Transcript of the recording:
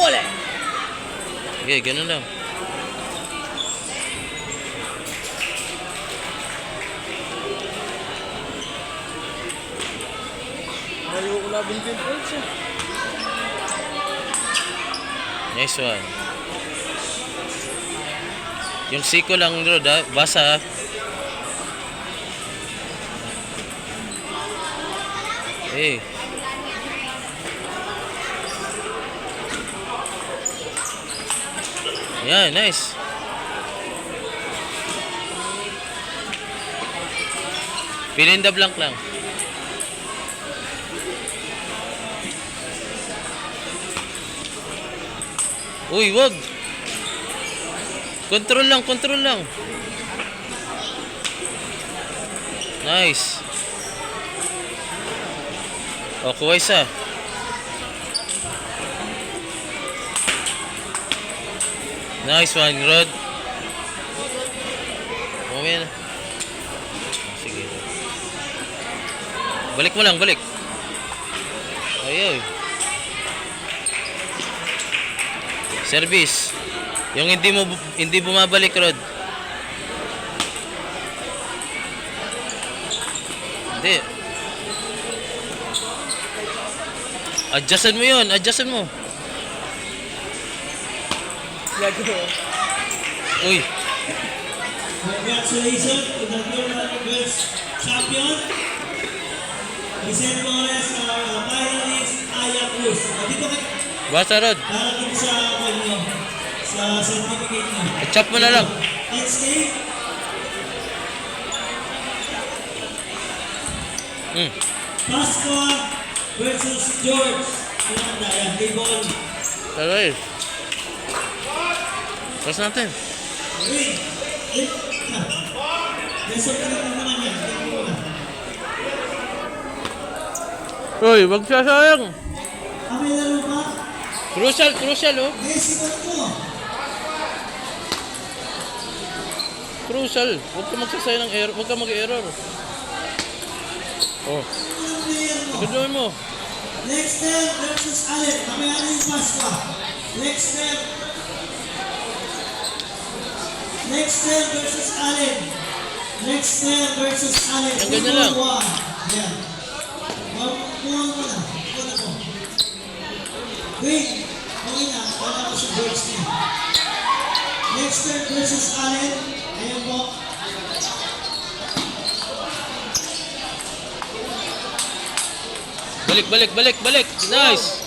Wallet! Okay, ganun lang. Ayoko na 20 points eh. Nice one. Yung siko lang, Rod, ha? Basa, ha? Eh. Yeah, nice. Fill in the blank lang. Uy, wag. Control lang, control lang. Nice. O, kuha isa. Nice one, Rod. Mamaya na. Sige. Balik mo lang, balik. Ayun. Service. Yung hindi bumabalik, Rod. Hindi. Adjustan mo 'yon, adjustan mo. Uy. Congratulations to the girls champion. Vicente Flores, finalist Aya Cruz. Dito kayo. Basta, Rod. Darating sa kanyo. Sa certificate niyo. Chop mo na lang. Next game. Pasqua versus George. Ayan, ayan. Game ball. Tagay. Tapos natin. Wait. Lesson ka lang naman yan. Game ball na. Uy, wag sasayang. May laro pa? Crucial, crucial, oh. Desipan mo. Crucial. Huwag ka magsasayang ng error. Huwag ka mag-error. Oh. Ang player mo. Gagawin mo. Lexter versus Allen. Mamaya na yung Pasqua. Lexter versus Allen. Lexter versus Allen. Yung ganyan lang. Yan. Kuha mo na. Kuha na po. Wait. Okay na. Wala ko sa George niya. Lexter versus Allen. Ayan po. Balik, balik, balik, balik. Nice.